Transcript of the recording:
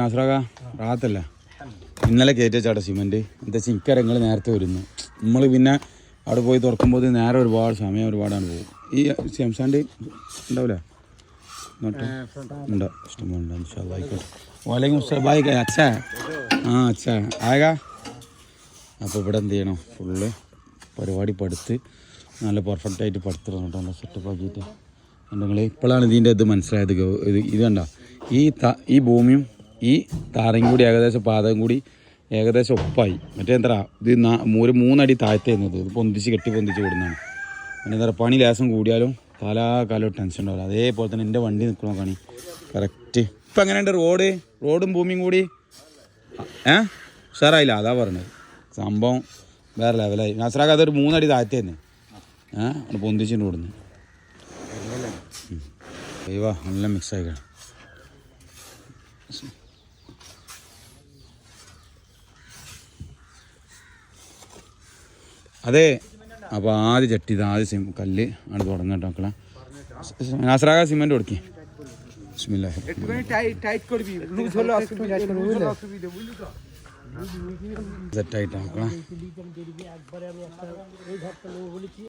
നാസറാക റാത്തല്ല ഇന്നലെ കയറ്റിയ ചാട്ട സിമെൻറ്റ് എന്താ വെച്ചാൽ ഇക്കരങ്ങൾ നേരത്തെ വരുന്നു നമ്മൾ പിന്നെ അവിടെ പോയി തുറക്കുമ്പോൾ നേരെ ഒരുപാട് സമയം ഒരുപാടാണ് പോകും. ഈ ശംസാൻ്റെ ഉണ്ടാവില്ല ഉണ്ടോ ഇഷ്ടമുണ്ട് ആയിക്കോട്ടെ. വാലേക്കും ബായ് അച്ഛാ അച്ഛാ ആയകാ. അപ്പോൾ ഇവിടെ എന്ത് ചെയ്യണം ഫുള്ള് പരിപാടി പടുത്ത് നല്ല പെർഫെക്റ്റായിട്ട് പടുത്തിടണം കേട്ടോ. നല്ല സെറ്റപ്പ് ആക്കിയിട്ട് നിങ്ങൾ ഇപ്പോഴാണ് ഇതിൻ്റെ ഇത് മനസ്സിലായത്. ഇത് കണ്ട ഈ ഭൂമിയും ഈ താറയും കൂടി ഏകദേശം പാതകം കൂടി ഏകദേശം ഒപ്പായി. മറ്റേ എന്താ ഇത് ഒരു 3 അടി താഴ്ത്തേന്നത് ഇത് പൊന്തിച്ച് പൊന്തിച്ച് വിടുന്നതാണ്. പിന്നെ എന്താ പറയുക പണി ലേസം കൂടിയാലും കാലാകാലം ടെൻഷൻ ഉണ്ടാവില്ല. അതേപോലെ തന്നെ എൻ്റെ വണ്ടി നിൽക്കണ പണി കറക്റ്റ്. ഇപ്പം എങ്ങനെയുണ്ട് റോഡും ഭൂമിയും കൂടി ഉഷാറായില്ല. അതാ പറഞ്ഞത് സംഭവം വേറെ ലെവലായി. നാസറാക്ക് അതൊരു 3 അടി താഴ്ത്തി തന്നെ അവിടെ പൊന്തിച്ചിട്ട് വിടുന്നു. അയ്യോ നല്ല മിക്സ് ആയിക്കണം. അതെ അപ്പോൾ ആദ്യം ചട്ടി ആദ്യം കല്ല് ആണ് തുടങ്ങട്ടോ മക്കളെ. നാസറാക സിമെൻറ്റ് കൊടുക്കി സെറ്റായിട്ടാ മക്കളെ.